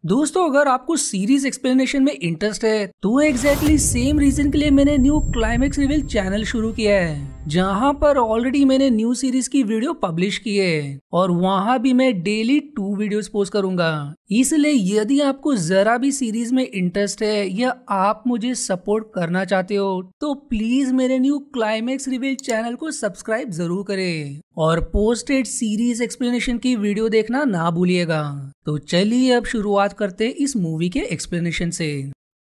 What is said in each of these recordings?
दोस्तों, अगर आपको सीरीज एक्सप्लेनेशन में इंटरेस्ट है तो एग्जैक्टली सेम रीजन के लिए मैंने न्यू क्लाइमेक्स रिवील चैनल शुरू किया है, जहां पर ऑलरेडी मैंने न्यू सीरीज की वीडियो पब्लिश की है और वहां भी मैं डेली 2 वीडियोस पोस्ट करूंगा। इसलिए यदि आपको जरा भी सीरीज में इंटरेस्ट है या आप मुझे सपोर्ट करना चाहते हो तो प्लीज मेरे न्यू क्लाइमेक्स रिवील चैनल को सब्सक्राइब जरूर करें और पोस्टेड सीरीज एक्सप्लेनेशन की वीडियो देखना ना भूलिएगा। तो चलिए अब शुरुआत करते हैं इस मूवी के एक्सप्लेनेशन से।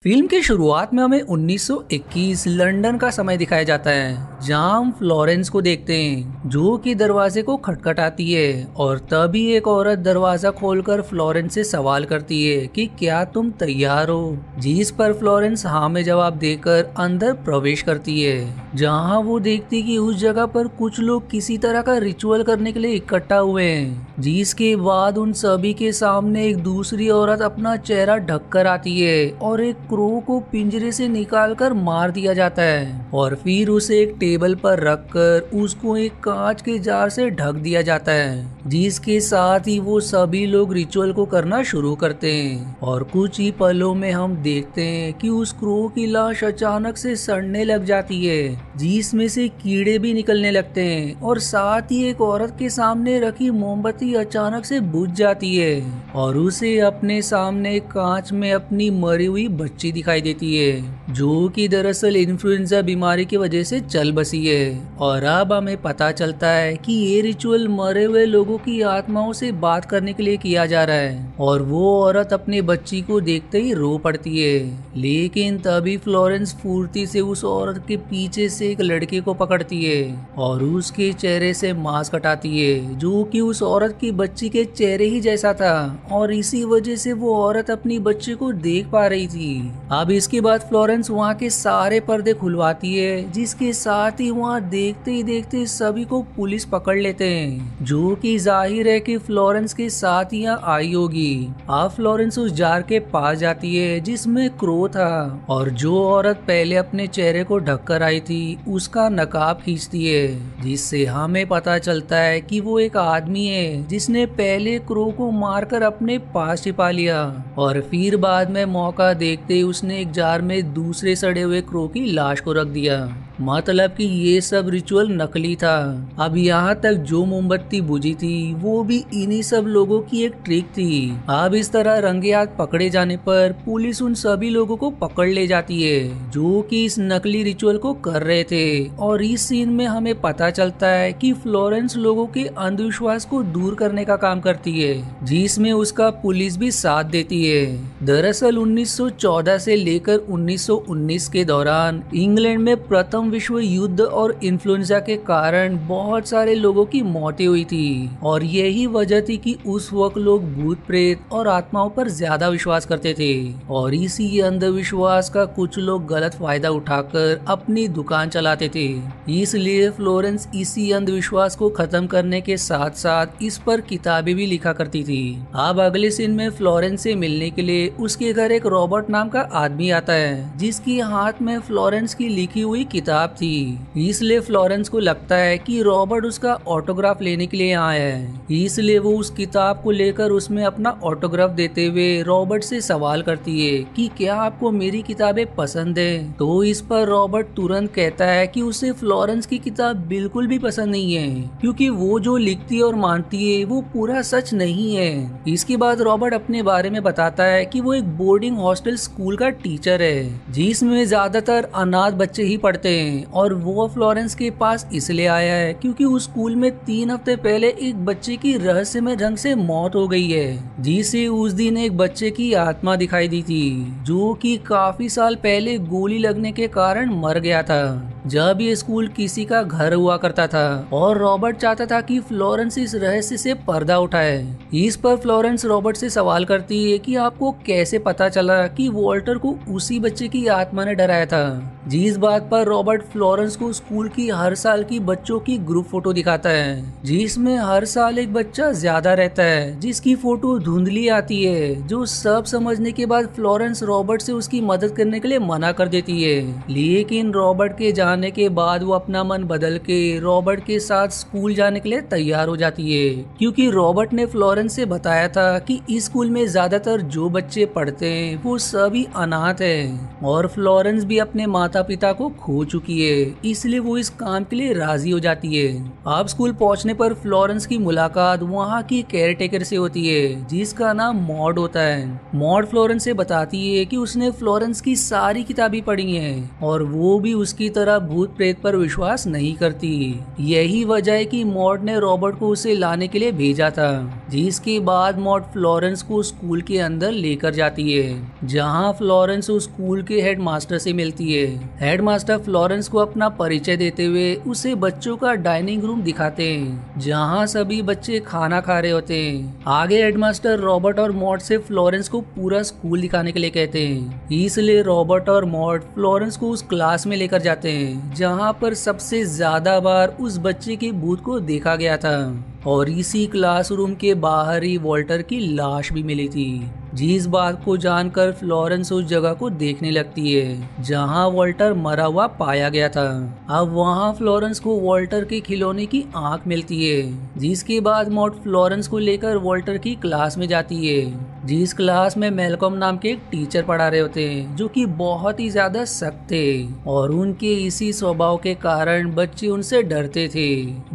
फिल्म की शुरुआत में हमें 1921 लंदन का समय दिखाया जाता है, जहां हम फ्लोरेंस को देखते हैं जो कि दरवाजे को खटखटाती है और तभी एक औरत दरवाजा खोलकर फ्लोरेंस से सवाल करती है कि क्या तुम तैयार हो, जिस पर फ्लोरेंस हाँ में जवाब देकर अंदर प्रवेश करती है, जहां वो देखती कि उस जगह पर कुछ लोग किसी तरह का रिचुअल करने के लिए इकट्ठा हुए हैं, जिसके बाद उन सभी के सामने एक दूसरी औरत अपना चेहरा ढक कर आती है और एक क्रो को पिंजरे से निकालकर मार दिया जाता है और फिर उसे एक टेबल पर रखकर उसको एक कांच के जार से ढक दिया जाता है, जिसके साथ ही वो सभी लोग रिचुअल को करना शुरू करते हैं। और कुछ ही पलों में हम देखते हैं कि उस क्रो की लाश अचानक से सड़ने लग जाती है, जिसमें से कीड़े भी निकलने लगते हैं और साथ ही एक औरत के सामने रखी मोमबत्ती अचानक से बुझ जाती है और उसे अपने सामने कांच में अपनी मरी हुई बच्ची दिखाई देती है, जो कि दरअसल इन्फ्लुएंजा बीमारी की वजह से चल बसी है। और अब हमें पता चलता है कि ये रिचुअल मरे हुए लोगों की आत्माओं से बात करने के लिए किया जा रहा है और वो औरत अपने बच्ची को देखते ही रो पड़ती है। लेकिन तभी फ्लोरेंस फुर्ती से उस औरत के पीछे से एक लड़के को पकड़ती है और उसके चेहरे से मास्क हटाती है, जो कि उस औरत की बच्ची के चेहरे ही जैसा था और इसी वजह से वो औरत अपनी बच्ची को देख पा रही थी। अब इसके बाद फ्लोरेंस वहाँ के सारे पर्दे खुलवाती है, जिसके साथ ही वहाँ देखते ही देखते सभी को पुलिस पकड़ लेते हैं, जो कि जाहिर है कि फ्लोरेंस के साथ यहाँ आई होगी। अब फ्लोरेंस उस जार के पास जाती है जिसमें क्रो था और जो औरत पहले अपने चेहरे को ढककर आई थी उसका नकाब खींचती है, जिससे हमें पता चलता है कि वो एक आदमी है जिसने पहले क्रो को मारकर अपने पास छिपा लिया और फिर बाद में मौका देखते उसने एक जार में दूसरे सड़े हुए क्रो की लाश को रख दिया। मतलब कि ये सब रिचुअल नकली था। अब यहाँ तक जो मोमबत्ती बुझी थी वो भी इन्हीं सब लोगों की एक ट्रिक थी। अब इस तरह रंगे हाथ पकड़े जाने पर पुलिस उन सभी लोगों को पकड़ ले जाती है जो कि इस नकली रिचुअल को कर रहे थे। और इस सीन में हमें पता चलता है कि फ्लोरेंस लोगों के अंधविश्वास को दूर करने का काम करती है, जिसमें उसका पुलिस भी साथ देती है। दरअसल 1914 से लेकर 1919 के दौरान इंग्लैंड में प्रथम विश्व युद्ध और इन्फ्लुएंजा के कारण बहुत सारे लोगों की मौतें हुई थी और यही वजह थी कि उस वक्त लोग भूत प्रेत और आत्माओं पर ज्यादा विश्वास करते थे और इसी अंधविश्वास का कुछ लोग गलत फायदा उठाकर अपनी दुकान चलाते थे। इसलिए फ्लोरेंस इसी अंधविश्वास को खत्म करने के साथ साथ इस पर किताबें भी लिखा करती थी। अब अगले सीन में फ्लोरेंस से मिलने के लिए उसके घर एक रॉबर्ट नाम का आदमी आता है, जिसकी हाथ में फ्लोरेंस की लिखी हुई किताब थी। इसलिए फ्लोरेंस को लगता है कि रॉबर्ट उसका ऑटोग्राफ लेने के लिए आया है, इसलिए वो उस किताब को लेकर उसमें अपना ऑटोग्राफ देते हुए रॉबर्ट से सवाल करती है कि क्या आपको मेरी किताबें पसंद है। तो इस पर रॉबर्ट तुरंत कहता है कि उसे फ्लोरेंस की किताब बिल्कुल भी पसंद नहीं है, क्योंकि वो जो लिखती और मानती है वो पूरा सच नहीं है। इसके बाद रॉबर्ट अपने बारे में बताता है कि वो एक बोर्डिंग हॉस्टल स्कूल का टीचर है, जिसमें ज्यादातर अनाथ बच्चे ही पढ़ते हैं और वो फ्लोरेंस के पास इसलिए आया है क्योंकि उस स्कूल में 3 हफ्ते पहले एक बच्चे की रहस्यमय ढंग से मौत हो गई है, जिसे उस दिन एक बच्चे की आत्मा दिखाई दी थी, जो कि काफी साल पहले गोली लगने के कारण मर गया था जब ये स्कूल किसी का घर हुआ करता था। और रॉबर्ट चाहता था कि फ्लोरेंस इस रहस्य से पर्दा उठाए। इस पर फ्लोरेंस रॉबर्ट से सवाल करती है कि आपको कैसे पता चला कि वॉल्टर को उसी बच्चे की आत्मा ने डराया था। जिस बात पर रॉबर्ट फ्लोरेंस को स्कूल की हर साल की बच्चों की ग्रुप फोटो दिखाता है, जिसमें हर साल एक बच्चा ज्यादा रहता है जिसकी फोटो धुंधली आती है। जो सब समझने के बाद फ्लोरेंस रॉबर्ट से उसकी मदद करने के लिए मना कर देती है, लेकिन रॉबर्ट के जाने के बाद वो अपना मन बदल के रॉबर्ट के साथ स्कूल जाने के लिए तैयार हो जाती है, क्योंकि रॉबर्ट ने फ्लोरेंस से बताया था कि इस स्कूल में ज्यादातर जो बच्चे पढ़ते हैं वो सभी अनाथ हैं और फ्लोरेंस भी अपने माता पिता को खो चुकी है, इसलिए वो इस काम के लिए राजी हो जाती है। अब स्कूल पहुंचने पर फ्लोरेंस की मुलाकात वहाँ की केयरटेकर से होती है, जिसका नाम मॉड होता है। मॉड फ्लोरेंस से बताती है कि उसने फ्लोरेंस की सारी किताबें पढ़ी हैं और वो भी उसकी तरह भूत प्रेत पर विश्वास नहीं करती। यही वजह है कि मॉड ने रॉबर्ट को उसे लाने के लिए भेजा था, जिसके बाद मॉड फ्लोरेंस को स्कूल के अंदर लेकर जाती है, जहाँ फ्लोरेंस उस स्कूल के हेडमास्टर से मिलती है। हेडमास्टर फ्लोरेंस को अपना परिचय देते हुए उसे बच्चों का डाइनिंग रूम दिखाते हैं, जहाँ सभी बच्चे खाना खा रहे होते हैं। आगे हेडमास्टर रॉबर्ट और मॉड से फ्लोरेंस को पूरा स्कूल दिखाने के लिए कहते हैं, इसलिए रॉबर्ट और मॉड फ्लोरेंस को उस क्लास में लेकर जाते हैं जहाँ पर सबसे ज्यादा बार उस बच्चे के भूत को देखा गया था, और इसी क्लासरूम के बाहर ही वॉल्टर की लाश भी मिली थी। जिस बात को जानकर फ्लोरेंस उस जगह को देखने लगती है जहां वॉल्टर मरा हुआ पाया गया था। अब वहां फ्लोरेंस को वॉल्टर के खिलौने की आंख मिलती है, जिसके बाद मॉड फ्लोरेंस को लेकर वॉल्टर की क्लास में जाती है, जिस क्लास में मेलकॉम नाम के एक टीचर पढ़ा रहे होते हैं जो कि बहुत ही ज्यादा सख्त थे, और उनके इसी स्वभाव के कारण बच्चे उनसे डरते थे।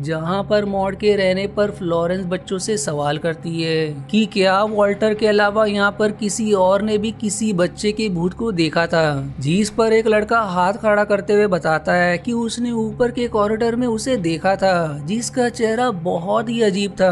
जहां पर मॉड के रहने पर फ्लोरेंस बच्चों से सवाल करती है कि क्या वॉल्टर के अलावा यहाँ पर किसी और ने भी किसी बच्चे के भूत को देखा था, जिस पर एक लड़का हाथ खड़ा करते हुए बताता है कि उसने ऊपर के कॉरिडोर में उसे देखा था, जिसका चेहरा बहुत ही अजीब था।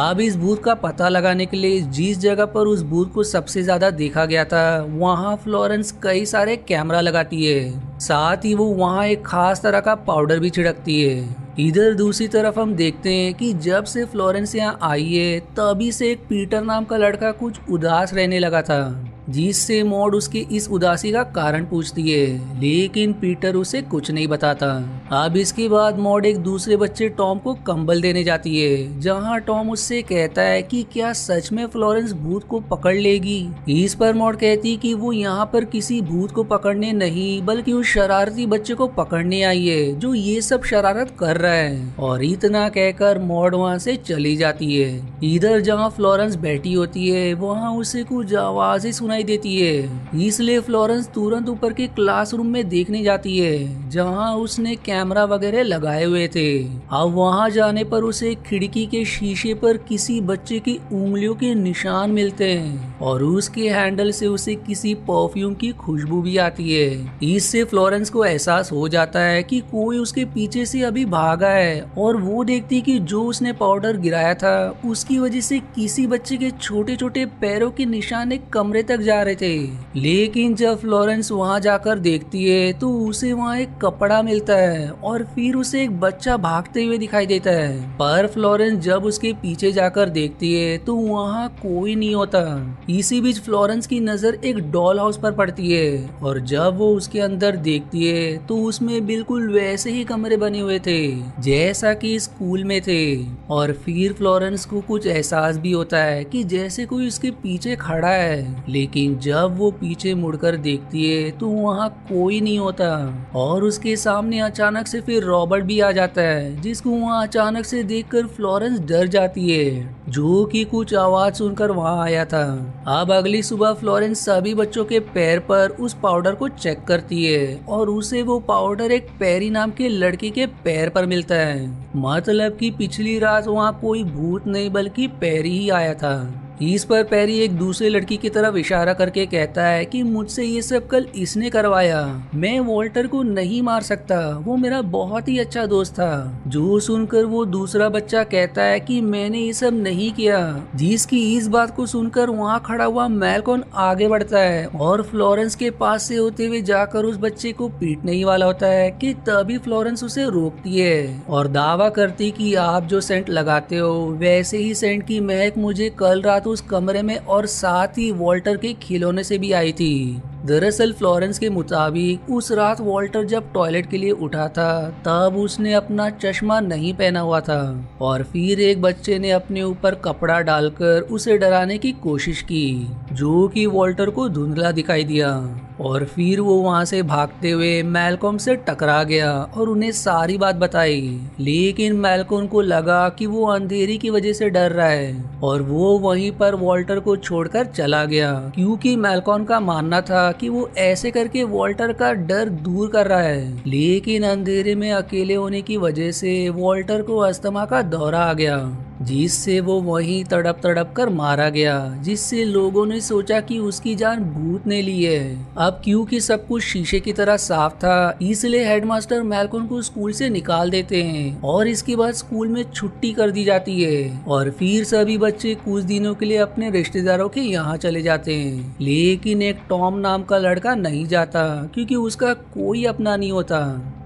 अब इस भूत का पता लगाने के लिए जिस जगह पर उस भूत को सबसे ज्यादा देखा गया था वहाँ फ्लोरेंस कई सारे कैमरा लगाती है, साथ ही वो वहाँ एक खास तरह का पाउडर भी छिड़कती है। इधर दूसरी तरफ हम देखते हैं कि जब से फ्लोरेंस यहाँ आई है तभी से एक पीटर नाम का लड़का कुछ उदास रहने लगा था, जिससे मॉड उसकी इस उदासी का कारण पूछती है, लेकिन पीटर उसे कुछ नहीं बताता। अब इसके बाद मॉड एक दूसरे बच्चे टॉम को कंबल देने जाती है, जहां टॉम उससे कहता है कि क्या सच में फ्लोरेंस भूत को पकड़ लेगी। इस पर मॉड कहती कि वो यहाँ पर किसी भूत को पकड़ने नहीं बल्कि उस शरारती बच्चे को पकड़ने आई है जो ये सब शरारत कर रहा है, और इतना कहकर मॉड वहाँ से चली जाती है। इधर जहाँ फ्लोरेंस बैठी होती है वहाँ उसे कुछ आवाजें सुनाई देती है, इसलिए फ्लोरेंस तुरंत ऊपर के क्लासरूम में देखने जाती है जहां उसने कैमरा वगैरह लगाए हुए थे। अब वहां जाने पर उसे खिड़की के शीशे पर किसी बच्चे की उंगलियों के निशान मिलते हैं और उसके हैंडल से उसे किसी परफ्यूम की खुशबू भी आती है। इससे फ्लोरेंस को एहसास हो जाता है कि कोई उसके पीछे से अभी भागा है, और वो देखती कि जो उसने पाउडर गिराया था उसकी वजह से किसी बच्चे के छोटे छोटे पैरों के निशान एक कमरे तक जा रहे थे। लेकिन जब फ्लोरेंस वहां जाकर देखती है तो उसे वहां एक कपड़ा मिलता है और फिर उसे एक बच्चा भागते हुए दिखाई देता है, पर फ्लोरेंस जब उसके पीछे जाकर देखती है तो वहां कोई नहीं होता। इसी बीच फ्लोरेंस की नजर एक डॉल हाउस पर पड़ती है, और जब वो उसके अंदर देखती है तो उसमें बिल्कुल वैसे ही कमरे बने हुए थे जैसा कि स्कूल में थे। और फिर फ्लोरेंस को कुछ एहसास भी होता है कि जैसे कोई उसके पीछे खड़ा है, लेकिन जब वो पीछे मुड़कर देखती है तो वहाँ कोई नहीं होता, और उसके सामने अचानक से फिर रॉबर्ट भी आ जाता है, जिसको वहाँ अचानक से देखकर फ्लोरेंस डर जाती है, जो कि कुछ आवाज सुनकर वहाँ आया था। अब अगली सुबह फ्लोरेंस सभी बच्चों के पैर पर उस पाउडर को चेक करती है, और उसे वो पाउडर एक पेरी नाम के लड़के के पैर पर मिलता है, मतलब कि पिछली रात वहाँ कोई भूत नहीं बल्कि पेरी ही आया था। इस पर पेरी एक दूसरे लड़की की तरफ इशारा करके कहता है कि मुझसे ये सब कल इसने करवाया, मैं वॉल्टर को नहीं मार सकता, वो मेरा बहुत ही अच्छा दोस्त था। जो सुनकर वो दूसरा बच्चा कहता है कि मैंने ये सब नहीं किया, जिसकी इस बात को सुनकर वहाँ खड़ा हुआ मेलकॉम आगे बढ़ता है और फ्लोरेंस के पास से होते हुए जाकर उस बच्चे को पीटने ही वाला होता है कि तभी फ्लोरेंस उसे रोकती है और दावा करती कि आप जो सेंट लगाते हो वैसे ही सेंट की महक मुझे कल रात उस कमरे में और साथ ही वॉल्टर के खिलौने से भी आई थी। दरअसल फ्लोरेंस के मुताबिक उस रात वॉल्टर जब टॉयलेट के लिए उठा था तब उसने अपना चश्मा नहीं पहना हुआ था और फिर एक बच्चे ने अपने ऊपर कपड़ा डालकर उसे डराने की कोशिश की, जो कि वॉल्टर को धुंधला दिखाई दिया और फिर वो वहां से भागते हुए मैल्कॉम से टकरा गया और उन्हें सारी बात बताई। लेकिन मैल्कॉम को लगा कि वो अंधेरी की वजह से डर रहा है और वो वहीं पर वॉल्टर को छोड़कर चला गया, क्योंकि मैल्कॉम का मानना था कि वो ऐसे करके वॉल्टर का डर दूर कर रहा है। लेकिन अंधेरे में अकेले होने की वजह से वॉल्टर को अस्थमा का दौरा आ गया, जिससे वो वहीं तड़प तड़प कर मारा गया, जिससे लोगों ने सोचा कि उसकी जान भूत ने ली है। अब क्योंकि सब कुछ शीशे की तरह साफ था, इसलिए हेडमास्टर मैल्कॉम को स्कूल से निकाल देते हैं और इसके बाद स्कूल में छुट्टी कर दी जाती है और फिर सभी बच्चे कुछ दिनों के लिए अपने रिश्तेदारों के यहाँ चले जाते हैं। लेकिन एक टॉम नाम का लड़का नहीं जाता, क्योंकि उसका कोई अपना नहीं होता।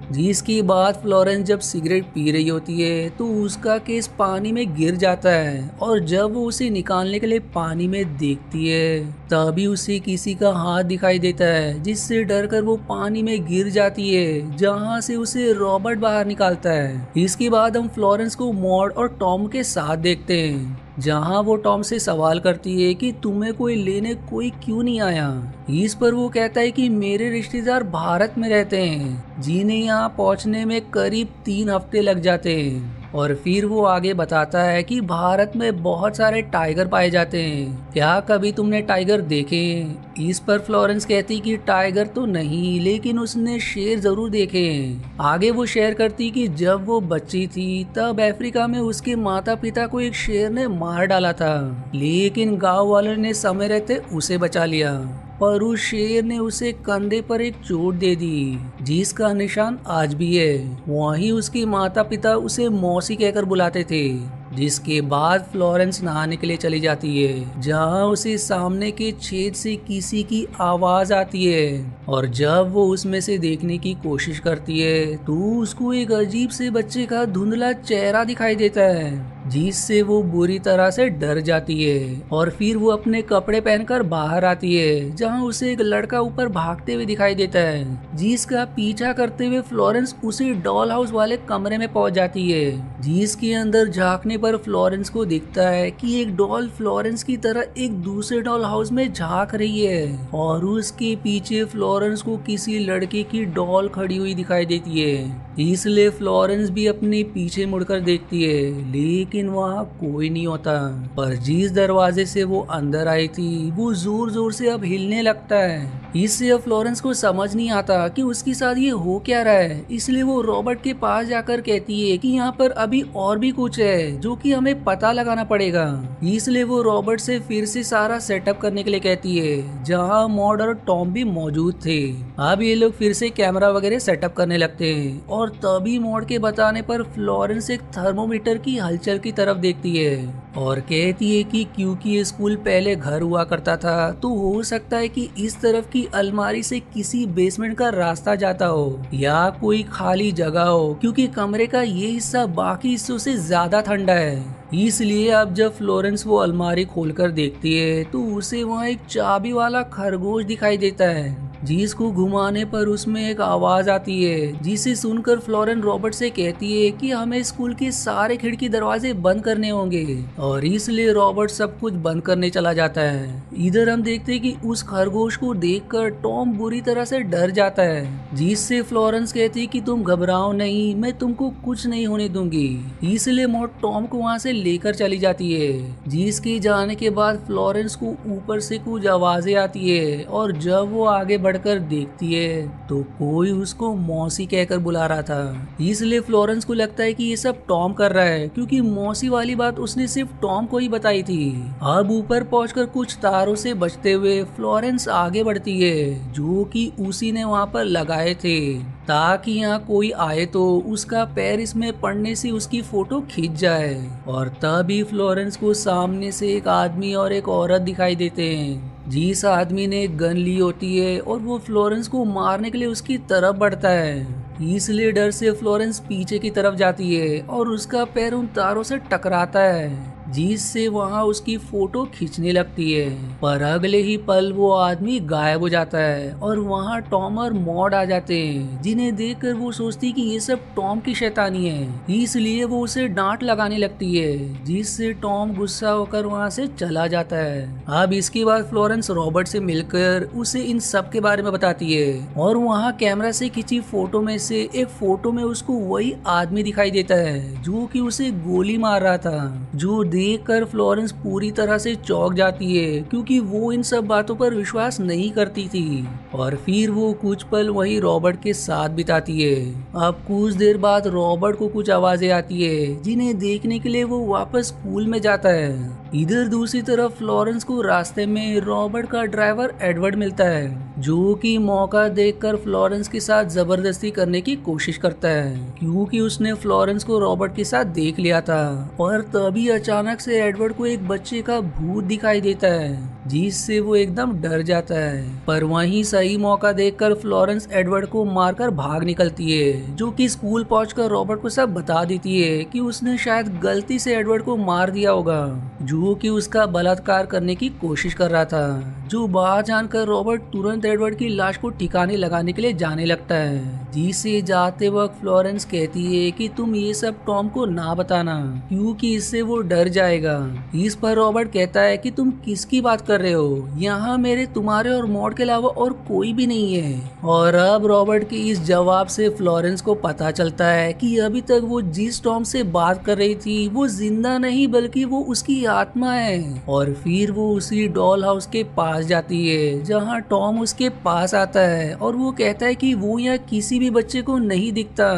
जिसके बाद फ्लोरेंस जब सिगरेट पी रही होती है तो उसका केस पानी में गिर जाता है और जब वो उसे निकालने के लिए पानी में देखती है तभी उसे किसी का हाथ दिखाई देता है, जिससे डरकर वो पानी में गिर जाती है, जहां से उसे रॉबर्ट बाहर निकालता है। इसके बाद हम फ्लोरेंस को मॉड और टॉम के साथ देखते हैं, जहां वो टॉम से सवाल करती है कि तुम्हें कोई लेने कोई क्यों नहीं आया। इस पर वो कहता है कि मेरे रिश्तेदार भारत में रहते हैं, जिन्हें यहाँ पहुँचने में करीब 3 हफ्ते लग जाते हैं। और फिर वो आगे बताता है कि भारत में बहुत सारे टाइगर पाए जाते हैं, क्या कभी तुमने टाइगर देखे? इस पर फ्लोरेंस कहती कि टाइगर तो नहीं, लेकिन उसने शेर जरूर देखे हैं। आगे वो शेयर करती कि जब वो बच्ची थी तब अफ्रीका में उसके माता पिता को एक शेर ने मार डाला था, लेकिन गांव वालों ने समय रहते उसे बचा लिया, पर उस शेर ने उसे कंधे पर एक चोट दे दी, जिसका निशान आज भी है। वहीं उसके माता पिता उसे मौसी कहकर बुलाते थे। जिसके बाद फ्लोरेंस नहाने के लिए चली जाती है, जहां उसे सामने के छेद से किसी की आवाज आती है और जब वो उसमें से देखने की कोशिश करती है तो उसको एक अजीब से बच्चे का धुंधला चेहरा दिखाई देता है, जिससे वो बुरी तरह से डर जाती है। और फिर वो अपने कपड़े पहनकर बाहर आती है, जहां उसे एक लड़का ऊपर भागते हुए दिखाई देता है, जिसका पीछा करते हुए फ्लोरेंस उसी डॉल हाउस वाले कमरे में पहुंच जाती है, जिसके अंदर झांकने पर फ्लोरेंस को दिखता है कि एक डॉल फ्लोरेंस की तरह एक दूसरे डॉल हाउस में झांक रही है और उसके पीछे फ्लोरेंस को किसी लड़के की डॉल खड़ी हुई दिखाई देती है। इसलिए फ्लोरेंस भी अपने पीछे मुड़कर देखती है, लेकिन वहाँ कोई नहीं होता। पर जिस दरवाजे से वो अंदर आई थी वो जोर जोर से अब हिलने लगता है। इससे अब फ्लोरेंस को समझ नहीं आता कि उसके साथ ये हो क्या रहा है। इसलिए वो रॉबर्ट के पास जाकर कहती है कि यहाँ पर अभी और भी कुछ है जो कि हमें पता लगाना पड़ेगा। इसलिए वो रॉबर्ट से फिर से सारा सेटअप करने के लिए कहती है, जहाँ मॉड और टॉम भी मौजूद थे। अब ये लोग फिर से कैमरा वगैरह सेटअप करने लगते हैं और तभी मॉड के बताने पर फ्लोरेंस एक थर्मोमीटर की हलचल की तरफ देखती है और कहती है कि क्योंकि ये स्कूल पहले घर हुआ करता था तो हो सकता है कि इस तरफ की अलमारी से किसी बेसमेंट का रास्ता जाता हो या कोई खाली जगह हो, क्योंकि कमरे का ये हिस्सा बाकी हिस्सों से ज्यादा ठंडा है। इसलिए अब जब फ्लोरेंस वो अलमारी खोलकर देखती है तो उसे वहाँ एक चाबी वाला खरगोश दिखाई देता है, जिसको घुमाने पर उसमें एक आवाज आती है, जिसे सुनकर फ्लोरेंस रॉबर्ट से कहती है कि हमें स्कूल के सारे खिड़की दरवाजे बंद करने होंगे और इसलिए रॉबर्ट सब कुछ बंद करने चला जाता है। इधर हम देखते हैं कि उस खरगोश को देखकर टॉम बुरी तरह से डर जाता है, जिससे फ्लोरेंस कहती है कि तुम घबराओ नहीं, मैं तुमको कुछ नहीं होने दूंगी। इसलिए मॉड टॉम को वहाँ से लेकर चली जाती है, जिसके जाने के बाद फ्लोरेंस को ऊपर से कुछ आवाजें आती है और जब वो आगे बढ़कर देखती है तो कोई उसको मौसी कहकर बुला रहा था। इसलिए फ्लोरेंस को लगता है कि ये सब टॉम कर रहा है, क्योंकि मौसी वाली बात उसने सिर्फ टॉम को ही बताई थी। अब ऊपर पहुंचकर कुछ तारों से बचते हुए फ्लोरेंस आगे बढ़ती है, जो कि उसी ने वहां पर लगाए थे, ताकि यहाँ कोई आए तो उसका पैर इसमें पड़ने से उसकी फोटो खींच जाए। और तभी फ्लोरेंस को सामने से एक आदमी और एक औरत दिखाई देते हैं, जिस आदमी ने एक गन ली होती है और वो फ्लोरेंस को मारने के लिए उसकी तरफ बढ़ता है। इसलिए डर से फ्लोरेंस पीछे की तरफ जाती है और उसका पैर उन तारों से टकराता है। जिससे वहाँ उसकी फोटो खींचने लगती है। पर अगले ही पल वो आदमी गायब हो जाता है और वहाँ टॉम और मॉड आ जाते हैं, जिन्हें देखकर वो सोचती कि ये सब टॉम की शैतानी है। इसलिए वो उसे डांट लगाने लगती है, जिससे टॉम गुस्सा होकर वहाँ से चला जाता है। अब इसके बाद फ्लोरेंस रॉबर्ट से मिलकर उसे इन सब के बारे में बताती है और वहाँ कैमरा से खींची फोटो में से एक फोटो में उसको वही आदमी दिखाई देता है जो कि उसे गोली मार रहा था, जो देखकर फ्लोरेंस पूरी तरह से चौंक जाती है, क्योंकि वो इन सब बातों पर विश्वास नहीं करती थी। और फिर वो कुछ पल वही रॉबर्ट के साथ बिताती है। अब कुछ देर बाद रॉबर्ट को कुछ आवाजें आती है, जिन्हें देखने के लिए वो वापस स्कूल में जाता है। इधर दूसरी तरफ फ्लोरेंस को रास्ते में रॉबर्ट का ड्राइवर एडवर्ड मिलता है, जो कि मौका देखकर फ्लोरेंस के साथ जबरदस्ती करने की कोशिश करता है, क्योंकि उसने फ्लोरेंस को रॉबर्ट के साथ देख लिया था। पर तभी अचानक से एडवर्ड को एक बच्चे का भूत दिखाई देता है, जिससे वो एकदम डर जाता है। पर वहीं सही मौका देखकर फ्लोरेंस एडवर्ड को मारकर भाग निकलती है, जो कि स्कूल पहुंचकर रॉबर्ट को सब बता देती है कि उसने शायद गलती से एडवर्ड को मार दिया होगा, जो कि उसका बलात्कार करने की कोशिश कर रहा था। जो बात जानकर रॉबर्ट तुरंत एडवर्ड की लाश को ठिकाने लगाने के लिए जाने लगता है, जिसे जाते वक्त फ्लोरेंस कहती है कि तुम ये सब टॉम को ना बताना, क्योंकि इससे वो डर जाएगा। इस पर रॉबर्ट कहता है कि तुम किसकी बात कर रहे हो, यहाँ मेरे तुम्हारे और मॉड के अलावा और कोई भी नहीं है। और अब रॉबर्ट के इस जवाब से फ्लोरेंस को पता चलता है कि अभी तक वो जिस टॉम से बात कर रही थी वो जिंदा नहीं बल्कि वो उसकी आत्मा है। और फिर वो उसी डॉल हाउस के पास जाती है, जहाँ टॉम उसके पास आता है और वो कहता है कि वो यहाँ किसी भी बच्चे को नहीं दिखता।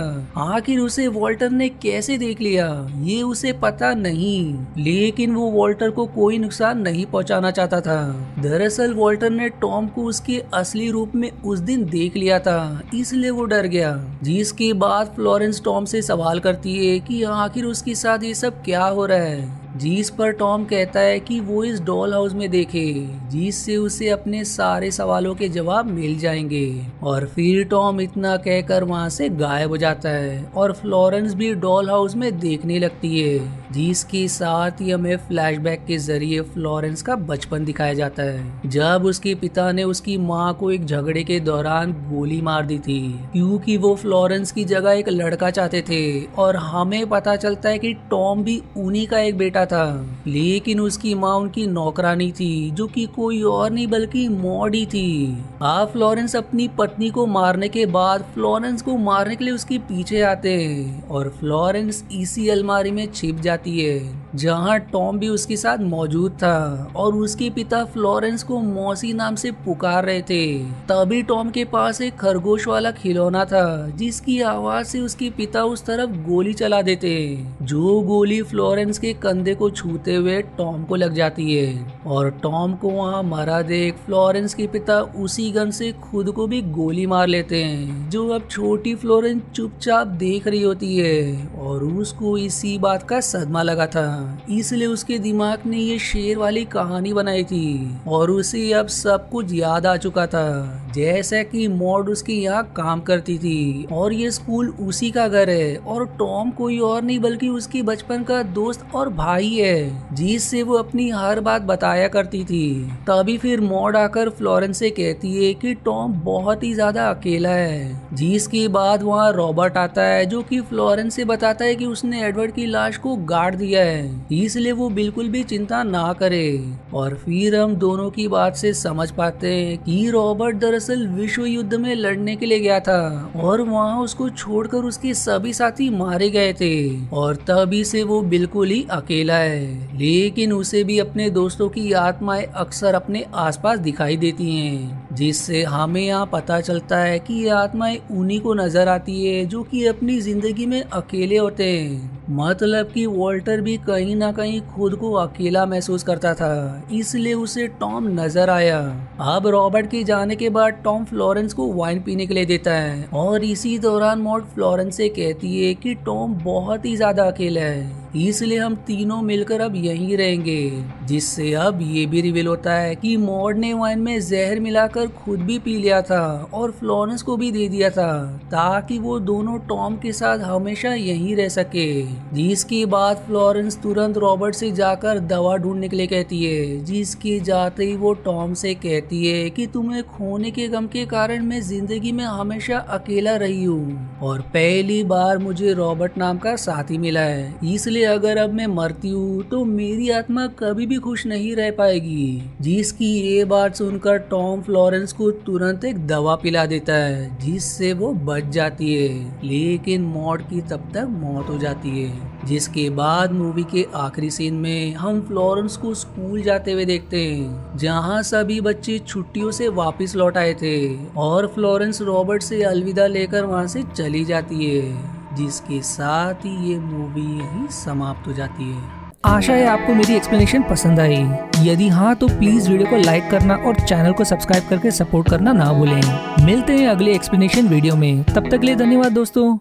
आखिर उसे वॉल्टर ने कैसे देख लिया ये उसे पता नहीं, लेकिन वो वॉल्टर को कोई नुकसान नहीं पहुंचाना चाहता था। दरअसल वॉल्टर ने टॉम को उसके असली रूप में उस दिन देख लिया था, इसलिए वो डर गया। जिसके बाद फ्लोरेंस टॉम से सवाल करती है कि आखिर उसके साथ ये सब क्या हो रहा है, जिस पर टॉम कहता है कि वो इस डॉल हाउस में देखे, जिससे उसे अपने सारे सवालों के जवाब मिल जाएंगे। और फिर टॉम इतना कहकर वहां से गायब हो जाता है और फ्लोरेंस भी डॉल हाउस में देखने लगती है, जिसके साथ ही हमें फ्लैशबैक के जरिए फ्लोरेंस का बचपन दिखाया जाता है, जब उसके पिता ने उसकी माँ को एक झगड़े के दौरान गोली मार दी थी, क्योंकि वो फ्लोरेंस की जगह एक लड़का चाहते थे। और हमें पता चलता है कि टॉम भी उन्हीं का एक बेटा था, लेकिन उसकी माँ उनकी नौकरानी थी, जो कि कोई और नहीं बल्कि मॉड ही थी। अब फ्लोरेंस अपनी पत्नी को मारने के बाद फ्लोरेंस को मारने के लिए उसके पीछे आते हैं और फ्लोरेंस इसी अलमारी में छिप जाती है, जहाँ टॉम भी उसके साथ मौजूद था और उसके पिता फ्लोरेंस को मौसी नाम से पुकार रहे थे। तभी टॉम के पास एक खरगोश वाला खिलौना था, जिसकी आवाज से उसके पिता उस तरफ गोली चला देते, जो गोली फ्लोरेंस के कंधे को छूते हुए टॉम को लग जाती है। और टॉम को वहाँ मरा देख फ्लोरेंस के पिता उसी गन से खुद को भी गोली मार लेते हैं, जो अब छोटी फ्लोरेंस चुपचाप देख रही होती है। और उसको इसी बात का सदमा लगा था, इसलिए उसके दिमाग ने ये शेर वाली कहानी बनाई थी और उसे अब सब कुछ याद आ चुका था, जैसा कि मॉड उसके यहाँ काम करती थी और ये स्कूल उसी का घर है और टॉम कोई और नहीं बल्कि उसकी बचपन का दोस्त और भाई है, जिससे वो अपनी हर बात बताया करती थी। तभी फिर मॉड आकर फ्लोरेंस से कहती है कि टॉम बहुत ही ज्यादा अकेला है, जिसके बाद वहाँ रॉबर्ट आता है, जो कि फ्लोरेंस से बताता है कि उसने एडवर्ड की लाश को गाड़ दिया है, इसलिए वो बिल्कुल भी चिंता ना करे। और फिर हम दोनों की बात से समझ पाते हैं कि रॉबर्ट दरअसल विश्व युद्ध में लड़ने के लिए गया था और वहाँ उसको छोड़कर उसके सभी साथी मारे गए थे और तभी से वो बिल्कुल ही अकेला है। लेकिन उसे भी अपने दोस्तों की आत्माएं अक्सर अपने आसपास दिखाई देती हैं, जिससे हमें यहाँ पता चलता है कि ये आत्माएं उन्हीं को नजर आती है जो कि अपनी जिंदगी में अकेले होते हैं। मतलब कि वॉल्टर भी कहीं ना कहीं खुद को अकेला महसूस करता था, इसलिए उसे टॉम नजर आया। अब रॉबर्ट के जाने के बाद टॉम फ्लोरेंस को वाइन पीने के लिए देता है और इसी दौरान मॉड फ्लोरेंस से कहती है कि टॉम बहुत ही ज्यादा अकेला है, इसलिए हम तीनों मिलकर अब यहीं रहेंगे। जिससे अब ये भी रिवील होता है कि मॉड ने वाइन में जहर मिलाकर खुद भी पी लिया था और फ्लोरेंस को भी दे दिया था ताकि वो दोनों टॉम के साथ हमेशा यहीं रह सके। जिसके बाद फ्लोरेंस तुरंत रॉबर्ट से जाकर दवा ढूंढने के लिए कहती है, जिसके जाते ही वो टॉम से कहती है कि तुम्हें खोने के गम के कारण मैं जिंदगी में हमेशा अकेला रही हूँ और पहली बार मुझे रॉबर्ट नाम का साथी मिला है, इसलिए अगर अब मैं मरती हूँ तो मेरी आत्मा कभी भी खुश नहीं रह पाएगी। जिसकी ये बात सुनकर टॉम फ्लोरेंस को तुरंत एक दवा पिला देता है जिससे वो बच जाती है, लेकिन मॉड की तब तक मौत हो जाती है। जिसके बाद मूवी के आखिरी सीन में हम फ्लोरेंस को स्कूल जाते हुए देखते हैं जहां सभी बच्चे छुट्टियों से वापस लौट आए थे और फ्लोरेंस रॉबर्ट से अलविदा लेकर वहां से चली जाती है। जिसके साथ ही ये मूवी यहीं समाप्त हो जाती है। आशा है आपको मेरी एक्सप्लेनेशन पसंद आई। यदि हाँ तो प्लीज वीडियो को लाइक करना और चैनल को सब्सक्राइब करके सपोर्ट करना ना भूलें। मिलते हैं अगले एक्सप्लेनेशन वीडियो में, तब तक के लिए धन्यवाद दोस्तों।